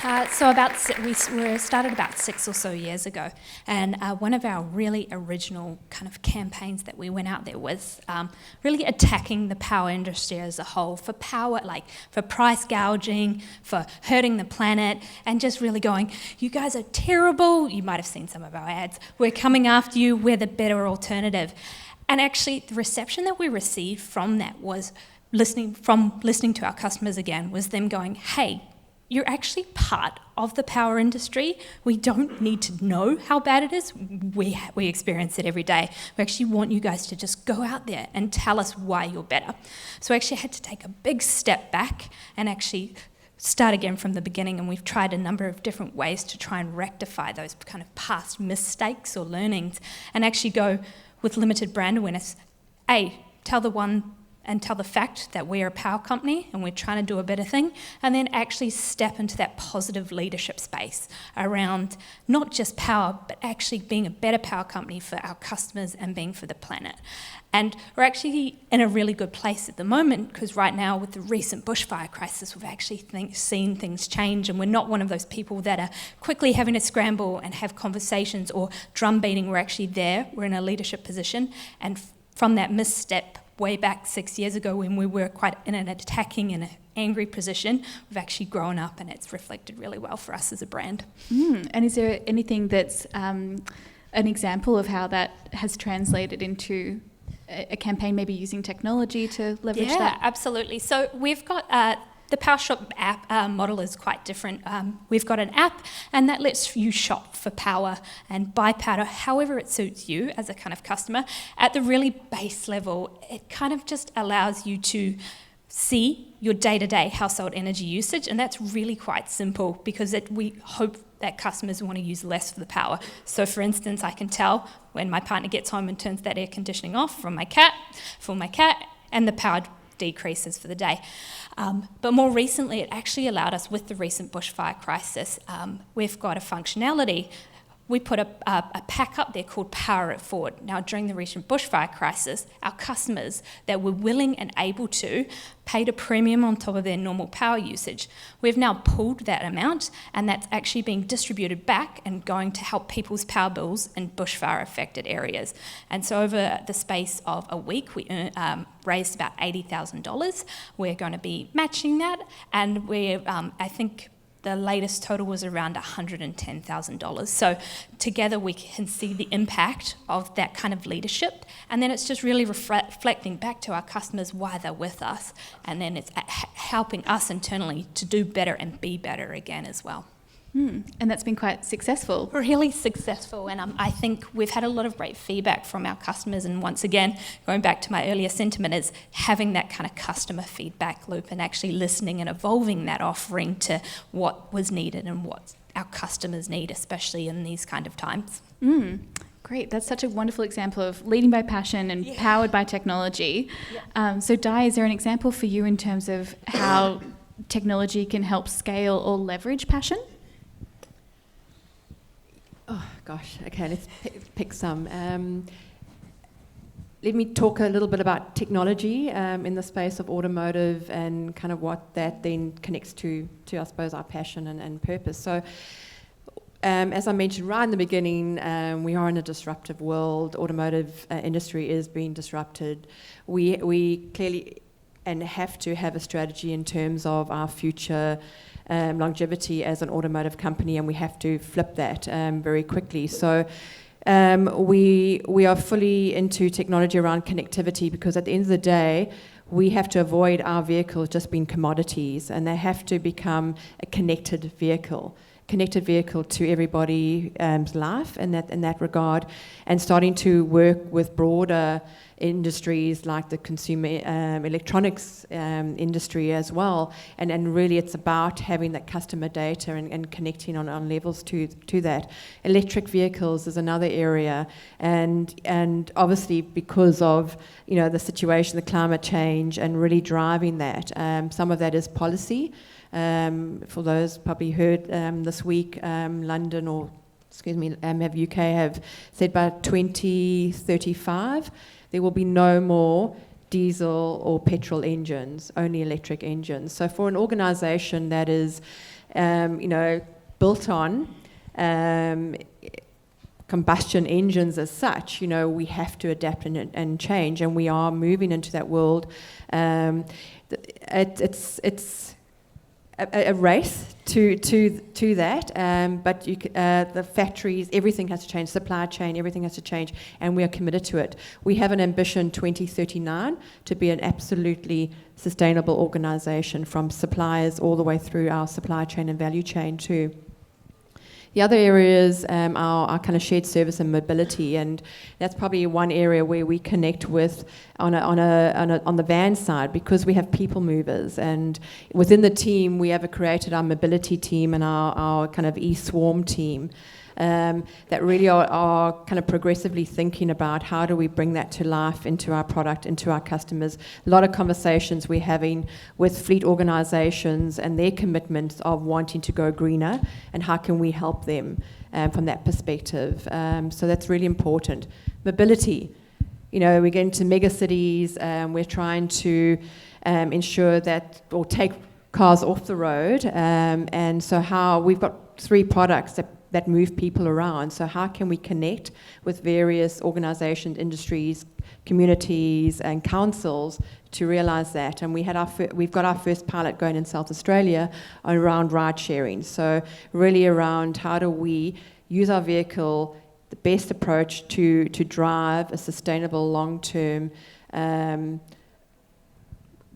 We started about 6 or so years ago, and one of our really original kind of campaigns that we went out there was really attacking the power industry as a whole for power, like for price gouging, for hurting the planet, and just really going, you guys are terrible. You might have seen some of our ads. We're coming after you. We're the better alternative. And actually, the reception that we received from that was listening to our customers again, was them going, hey, you're actually part of the power industry. We don't need to know how bad it is. We experience it every day. We actually want you guys to just go out there and tell us why you're better. So we actually had to take a big step back and actually start again from the beginning, and we've tried a number of different ways to try and rectify those kind of past mistakes or learnings and actually go with limited brand awareness. Tell the fact that we're a power company and we're trying to do a better thing, and then actually step into that positive leadership space around not just power, but actually being a better power company for our customers and being for the planet. And we're actually in a really good place at the moment, because right now with the recent bushfire crisis, we've actually seen things change, and we're not one of those people that are quickly having to scramble and have conversations or drum beating. We're actually there, we're in a leadership position, and from that misstep way back 6 years ago when we were quite in an attacking and an angry position, we've actually grown up, and it's reflected really well for us as a brand. And is there anything that's an example of how that has translated into a campaign, maybe using technology to leverage that? Yeah, absolutely. So we've got the Powershop app model is quite different. We've got an app, and that lets you shop for power and buy power however it suits you as a kind of customer. At the really base level, it kind of just allows you to see your day-to-day household energy usage, and that's really quite simple, because we hope that customers want to use less for the power. So for instance, I can tell when my partner gets home and turns that air conditioning off for my cat, and the power decreases for the day. But more recently, it actually allowed us, with the recent bushfire crisis, we've got a functionality. We put a pack up there called Power It Forward. Now, during the recent bushfire crisis, our customers that were willing and able to paid a premium on top of their normal power usage. We've now pulled that amount, and that's actually being distributed back and going to help people's power bills in bushfire-affected areas. And so over the space of a week, we raised about $80,000. We're going to be matching that, and I think the latest total was around $110,000. So together we can see the impact of that kind of leadership, and then it's just really reflecting back to our customers why they're with us, and then it's helping us internally to do better and be better again as well. And that's been quite successful. Really successful, and I think we've had a lot of great feedback from our customers, and once again, going back to my earlier sentiment, is having that kind of customer feedback loop and actually listening and evolving that offering to what was needed and what our customers need, especially in these kind of times. Great, that's such a wonderful example of leading by passion and powered by technology. So Di, is there an example for you in terms of how technology can help scale or leverage passion? Oh, gosh. Okay, let's pick some. Let me talk a little bit about technology in the space of automotive and kind of what that then connects to I suppose, our passion and purpose. So, as I mentioned right in the beginning, we are in a disruptive world. Automotive industry is being disrupted. We clearly and have to have a strategy in terms of our future longevity as an automotive company, and we have to flip that very quickly. So we are fully into technology around connectivity, because at the end of the day, we have to avoid our vehicles just being commodities, and they have to become a connected vehicle to everybody's life in that regard, and starting to work with broader industries like the consumer electronics industry as well, and really it's about having that customer data and connecting on levels to that. Electric vehicles is another area, and obviously because of the situation, the climate change, and really driving that. Some of that is policy. For those probably heard this week, London have UK have said by 2035 there will be no more diesel or petrol engines, only electric engines. So for an organisation that is built on combustion engines as such, we have to adapt and change, and we are moving into that world. It's a race to that, but the factories, everything has to change, supply chain, everything has to change, and we are committed to it. We have an ambition 2039 to be an absolutely sustainable organisation, from suppliers all the way through our supply chain and value chain too. The other areas are our kind of shared service and mobility, and that's probably one area where we connect with on the van side, because we have people movers, and within the team we have created our mobility team and our kind of e-swarm team. That really are kind of progressively thinking about how do we bring that to life into our product, into our customers. A lot of conversations we're having with fleet organisations and their commitments of wanting to go greener, and how can we help them from that perspective. So that's really important. Mobility. We get into mega cities, we're trying to ensure that, or take cars off the road, and so how we've got 3 products that move people around. So how can we connect with various organisations, industries, communities and councils to realise that? And we've got our first pilot going in South Australia around ride sharing. So really around how do we use our vehicle, the best approach to drive a sustainable long-term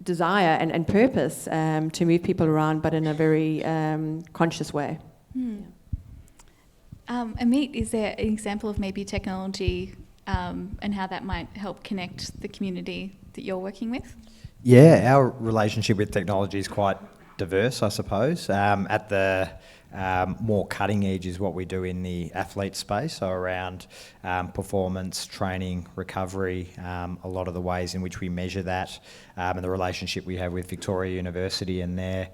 desire and purpose to move people around, but in a very conscious way. Ameet, is there an example of maybe technology and how that might help connect the community that you're working with? Yeah, our relationship with technology is quite diverse, I suppose. At the more cutting edge is what we do in the athlete space, so around performance, training, recovery, a lot of the ways in which we measure that, and the relationship we have with Victoria University and their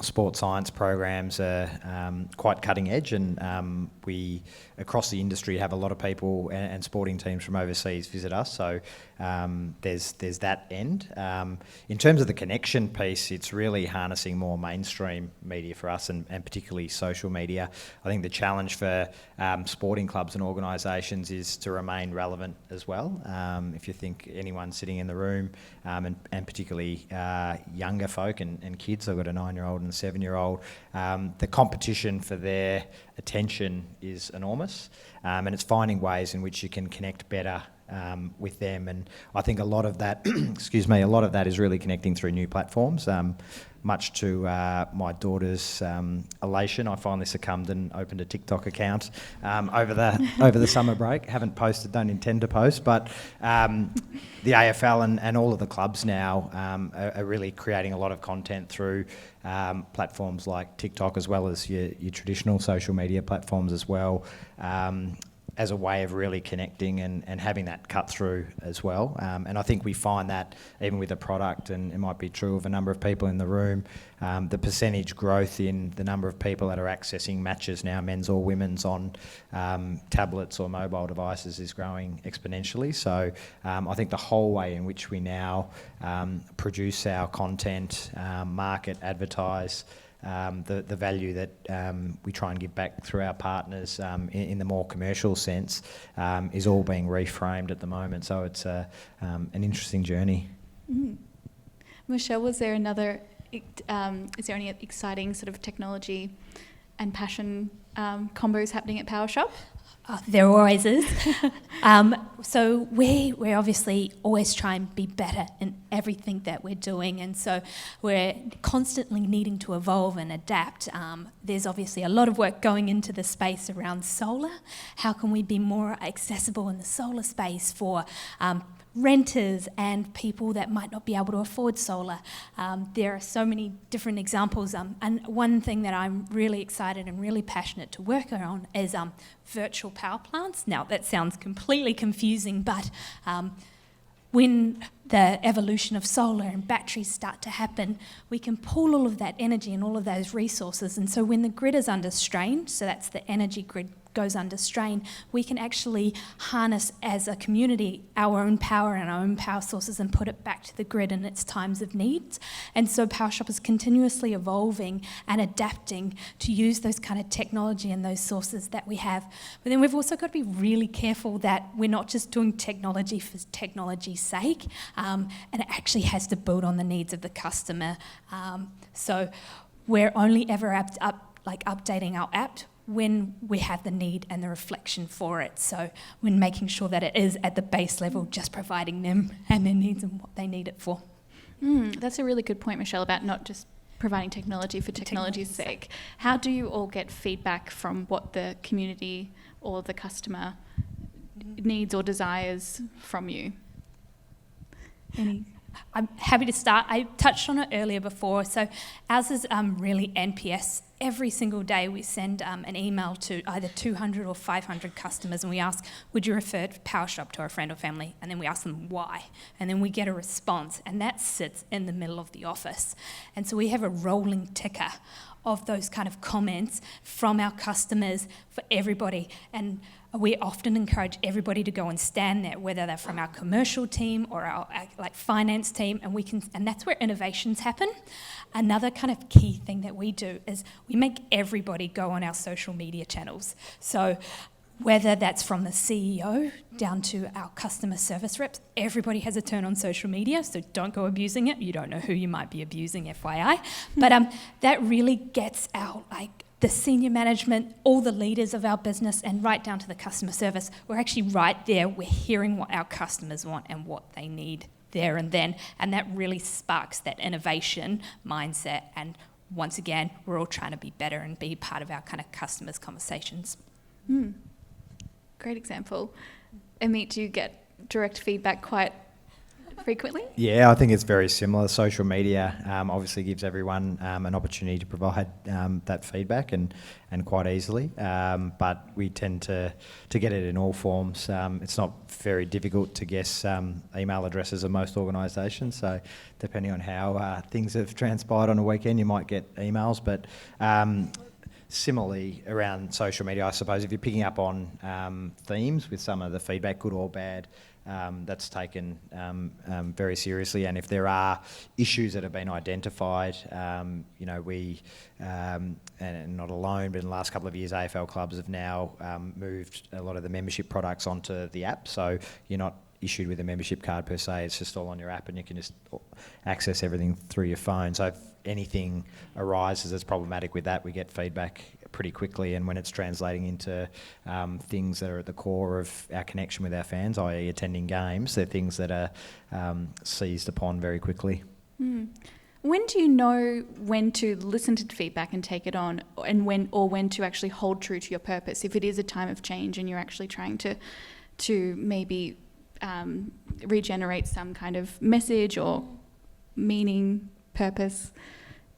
sports science programs are quite cutting edge, and we across the industry have a lot of people and sporting teams from overseas visit us, so there's that end. In terms of the connection piece, it's really harnessing more mainstream media for us, and particularly social media. I think the challenge for sporting clubs and organisations is to remain relevant as well. If you think anyone sitting in the room, and particularly younger folk and kids, I've got a 9-year-old and a 7-year-old, the competition for their attention is enormous, and it's finding ways in which you can connect better with them, and I think a lot of that, a lot of that is really connecting through new platforms. Much to my daughter's elation, I finally succumbed and opened a TikTok account over the summer break. Haven't posted, don't intend to post, but the AFL and all of the clubs now are really creating a lot of content through platforms like TikTok, as well as your traditional social media platforms as well, as a way of really connecting and having that cut through as well. And I think we find that even with a product, and it might be true of a number of people in the room, the percentage growth in the number of people that are accessing matches now, men's or women's, on tablets or mobile devices is growing exponentially. So I think the whole way in which we now produce our content, market, advertise, the value that we try and give back through our partners in the more commercial sense is all being reframed at the moment. So it's an interesting journey. Mm. Michelle, is there any exciting sort of technology and passion combos happening at Powershop? There always is. So we're obviously always trying to be better in everything that we're doing, and so we're constantly needing to evolve and adapt. There's obviously a lot of work going into the space around solar. How can we be more accessible in the solar space for renters and people that might not be able to afford solar? There are so many different examples, and one thing that I'm really excited and really passionate to work on is virtual power plants. Now that sounds completely confusing, but when the evolution of solar and batteries start to happen, we can pull all of that energy and all of those resources. And so when the grid is under strain, so that's the energy grid goes under strain, we can actually harness as a community our own power and our own power sources and put it back to the grid in its times of needs. And so Powershop is continuously evolving and adapting to use those kind of technology and those sources that we have. But then we've also got to be really careful that we're not just doing technology for technology's sake, and it actually has to build on the needs of the customer. So we're only ever updating our app when we have the need and the reflection for it. So when making sure that it is at the base level, just providing them and their needs and what they need it for. That's a really good point, Michelle, about not just providing technology for technology's sake. How do you all get feedback from what the community or the customer needs or desires from you? I'm happy to start. I touched on it earlier before. So ours is really NPS. Every single day we send an email to either 200 or 500 customers and we ask, would you refer Powershop to a friend or family? And then we ask them why. And then we get a response, and that sits in the middle of the office. And so we have a rolling ticker of those kind of comments from our customers for everybody. And we often encourage everybody to go and stand there, whether they're from our commercial team or our finance team, and that's where innovations happen. Another kind of key thing that we do is we make everybody go on our social media channels. So whether that's from the CEO down to our customer service reps, everybody has a turn on social media, so don't go abusing it. You don't know who you might be abusing, FYI. But that really gets out, the senior management, all the leaders of our business, and right down to the customer service. We're actually right there. We're hearing what our customers want and what they need there and then, and that really sparks that innovation mindset. And once again, we're all trying to be better and be part of our kind of customers' conversations. Great example. Ameet, do you get direct feedback quite frequently? Yeah, I think it's very similar. Social media obviously gives everyone an opportunity to provide that feedback and quite easily, but we tend to get it in all forms. It's not very difficult to guess email addresses of most organisations, so depending on how things have transpired on a weekend, you might get emails, but similarly around social media, I suppose, if you're picking up on themes with some of the feedback, good or bad, that's taken very seriously. And if there are issues that have been identified, we, and not alone, but in the last couple of years, AFL clubs have now moved a lot of the membership products onto the app. So you're not issued with a membership card per se, it's just all on your app and you can just access everything through your phone. So if anything arises that's problematic with that, we get feedback pretty quickly, and when it's translating into things that are at the core of our connection with our fans, i.e. attending games, they're things that are seized upon very quickly. When do you know when to listen to feedback and take it on, and when to actually hold true to your purpose? If it is a time of change and you're actually trying to maybe regenerate some kind of message or meaning, purpose,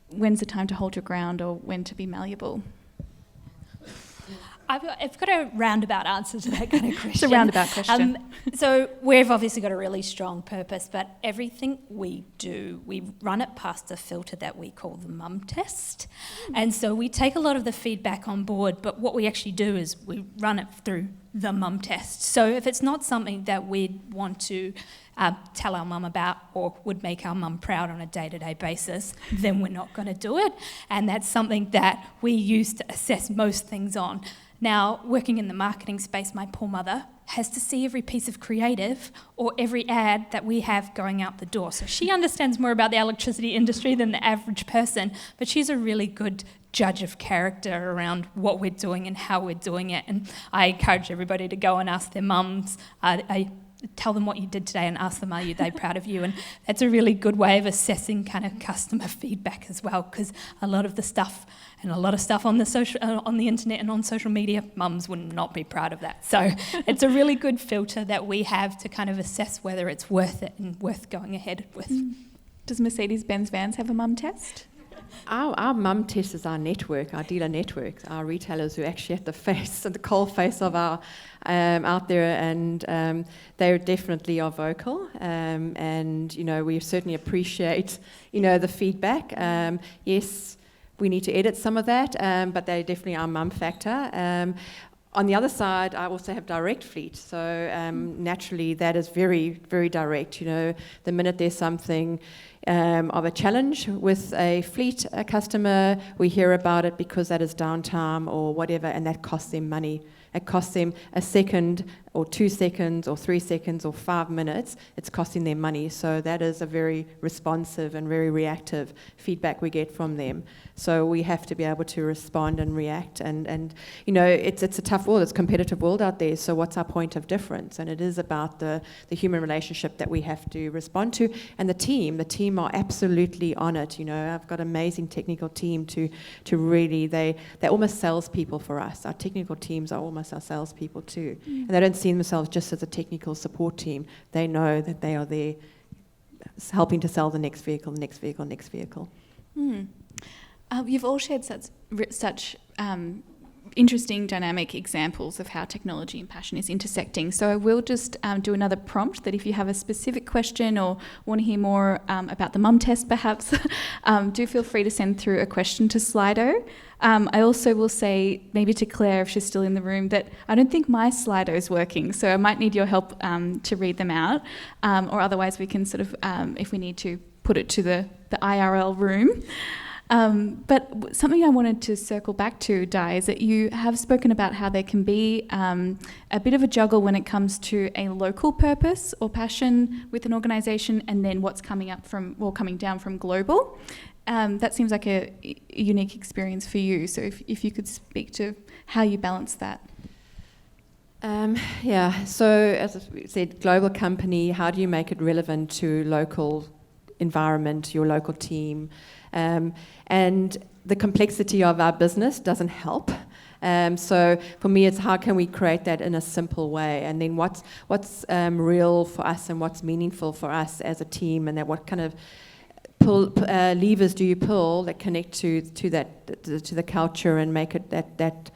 when's the time to hold your ground or when to be malleable? I've got a roundabout answer to that kind of question. It's a roundabout question. So we've obviously got a really strong purpose, but everything we do, we run it past a filter that we call the mum test. And so we take a lot of the feedback on board, but what we actually do is we run it through the mum test. So if it's not something that we'd want to tell our mum about or would make our mum proud on a day-to-day basis, then we're not going to do it. And that's something that we use to assess most things on. Now, working in the marketing space, my poor mother has to see every piece of creative or every ad that we have going out the door. So she understands more about the electricity industry than the average person, but she's a really good judge of character around what we're doing and how we're doing it. And I encourage everybody to go and ask their mums, tell them what you did today and ask them, are they proud of you? And that's a really good way of assessing kind of customer feedback as well, because a lot of stuff on the internet and on social media, mums would not be proud of that. So it's a really good filter that we have to kind of assess whether it's worth it and worth going ahead with. Does Mercedes-Benz vans have a mum test? Our mum test is our network, our dealer networks, our retailers who actually at the face, at the cold face of our out there, and they definitely are vocal, and we certainly appreciate the feedback. Yes, we need to edit some of that, but they definitely are mum factor. On the other side, I also have direct fleet, so naturally that is very, very direct. The minute there's something of a challenge with a fleet customer, we hear about it because that is downtime or whatever, and that costs them money. It costs them a second or 2 seconds or 3 seconds or 5 minutes. It's costing them money. So that is a very responsive and very reactive feedback we get from them. So we have to be able to respond and react. And it's a tough world. It's a competitive world out there. So what's our point of difference? And it is about the human relationship that we have to respond to. And the team are absolutely on it. I've got an amazing technical team to really, they're almost salespeople for us. Our technical teams are almost our salespeople too. And they don't see themselves just as a technical support team. They know that they are there helping to sell the next vehicle. You've all shared such interesting dynamic examples of how technology and passion is intersecting. So I will just do another prompt that if you have a specific question or want to hear more about the mum test perhaps, do feel free to send through a question to Slido. I also will say, maybe to Claire if she's still in the room, that I don't think my Slido is working, so I might need your help to read them out, or otherwise we can sort of, if we need to, put it to the IRL room. But something I wanted to circle back to, Di, is that you have spoken about how there can be a bit of a juggle when it comes to a local purpose or passion with an organisation, and then what's coming down from global. That seems like a unique experience for you. So if you could speak to how you balance that. So as I said, global company, how do you make it relevant to local environment, your local team? And the complexity of our business doesn't help. So for me, it's how can we create that in a simple way, and then what's real for us and what's meaningful for us as a team, and that what kind of levers do you pull that connect to the culture and make it that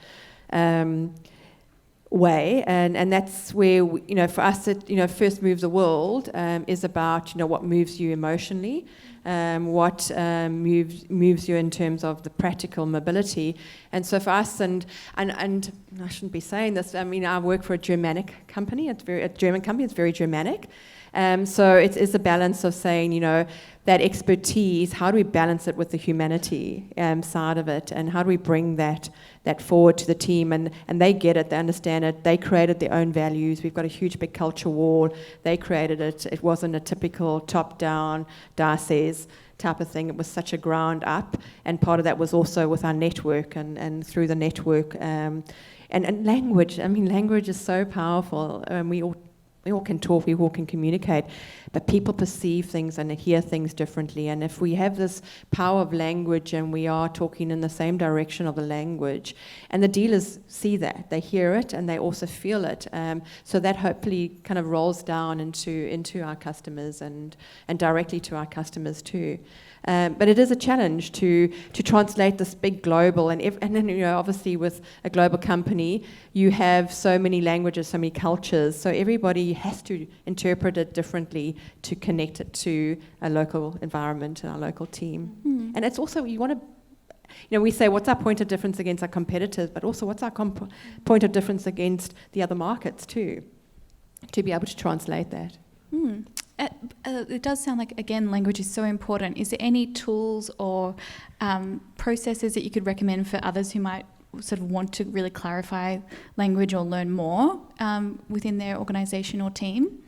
way, and that's where for us it first moves the world is about what moves you emotionally, what moves you in terms of the practical mobility. And so for us, and I shouldn't be saying this, I work for a Germanic company. It's a German company. It's very Germanic. So it's a balance of saying, that expertise, how do we balance it with the humanity side of it, and how do we bring that forward to the team, and they get it, they understand it, they created their own values. We've got a huge big culture war. They created it. It wasn't a typical top-down, Dar says type of thing. It was such a ground up, and part of that was also with our network and through the network. And language, language is so powerful. We all can talk, we all can communicate, but people perceive things and hear things differently. And if we have this power of language and we are talking in the same direction of the language, and the dealers see that, they hear it and they also feel it, so that hopefully kind of rolls down into our customers and directly to our customers too. But it is a challenge to translate this big global, and then obviously with a global company, you have so many languages, so many cultures, so everybody has to interpret it differently to connect it to a local environment and our local team. Mm. And it's also, you want to, we say what's our point of difference against our competitors, but also what's our point of difference against the other markets too, to be able to translate that. Mm. It does sound like, again, language is so important. Is there any tools or processes that you could recommend for others who might sort of want to really clarify language or learn more within their organisation or team?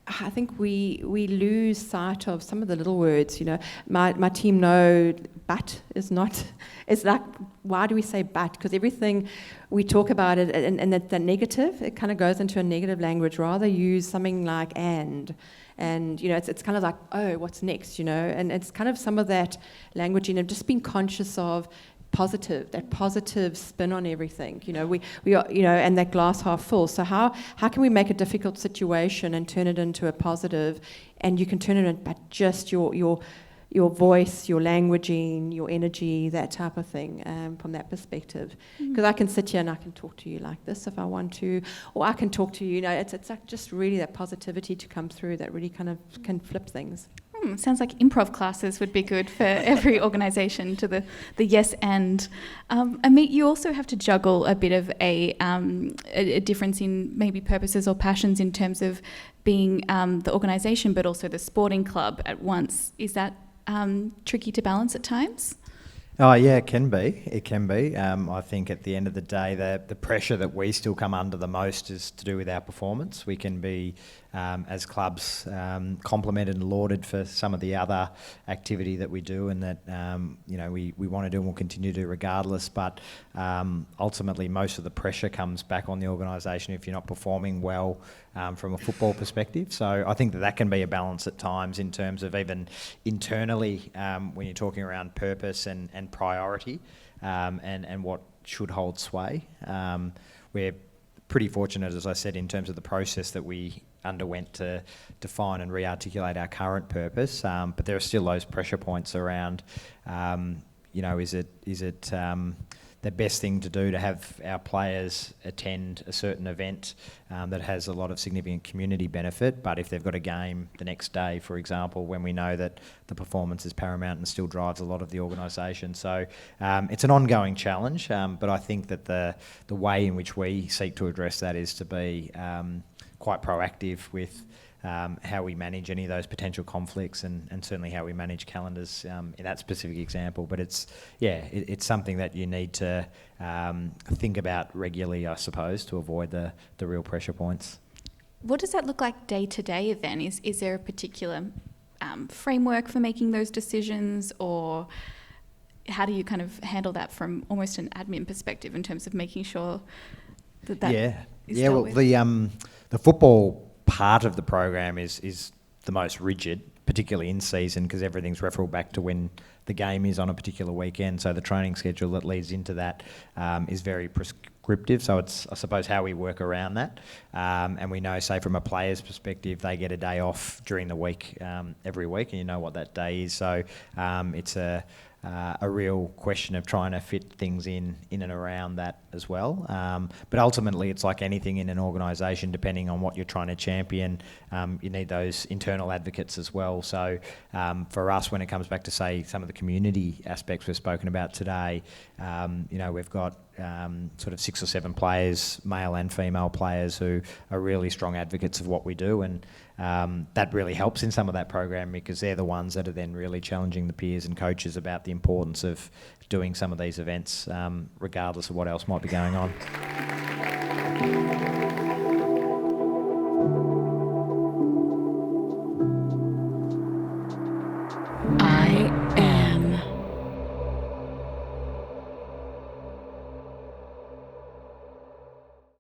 I think we lose sight of some of the little words. My team know but is not. It's like, why do we say but? Because everything we talk about it and the negative, it kind of goes into a negative language. Rather use something like and it's kind of like, oh, what's next? And it's kind of some of that language. Just being conscious of that positive spin on everything. We are, and that glass half full. So how can we make a difficult situation and turn it into a positive? And you can turn it into just your your voice, your languaging, your energy, that type of thing, from that perspective. Because I can sit here and I can talk to you like this if I want to, or I can talk to you, it's like just really that positivity to come through that really kind of can flip things. Sounds like improv classes would be good for every organisation to the yes and. Ameet, you also have to juggle a bit of a difference in maybe purposes or passions in terms of being the organisation but also the sporting club at once. Is that tricky to balance at times? Oh yeah, it can be. It can be. I think at the end of the day, the pressure that we still come under the most is to do with our performance. We can be, as clubs, complimented and lauded for some of the other activity that we do, and that we want to do and will continue to do regardless. But ultimately, most of the pressure comes back on the organisation if you're not performing well from a football perspective. So I think that can be a balance at times in terms of even internally when you're talking around purpose and priority and what should hold sway. We're pretty fortunate, as I said, in terms of the process that we underwent to define and re-articulate our current purpose, but there are still those pressure points around, is it the best thing to do to have our players attend a certain event that has a lot of significant community benefit, but if they've got a game the next day, for example, when we know that the performance is paramount and still drives a lot of the organisation. So it's an ongoing challenge, but I think that the way in which we seek to address that is to be quite proactive with how we manage any of those potential conflicts and certainly how we manage calendars in that specific example. But it's something that you need to think about regularly, I suppose, to avoid the real pressure points. What does that look like day to day then? Is there a particular framework for making those decisions, or how do you kind of handle that from almost an admin perspective in terms of making sure that is dealt with? The football part of the program is the most rigid, particularly in season, because everything's referred back to when the game is on a particular weekend. So the training schedule that leads into that is very prescriptive. So it's, I suppose, how we work around that. And we know, say, from a player's perspective, they get a day off during the week every week, and you know what that day is. So it's a real question of trying to fit things in and around that as well. But ultimately, it's like anything in an organisation, depending on what you're trying to champion, you need those internal advocates as well. So for us, when it comes back to, say, some of the community aspects we've spoken about today, we've got sort of 6 or 7 players, male and female players, who are really strong advocates of what we do, and that really helps in some of that program, because they're the ones that are then really challenging the peers and coaches about the importance of doing some of these events, regardless of what else might be going on.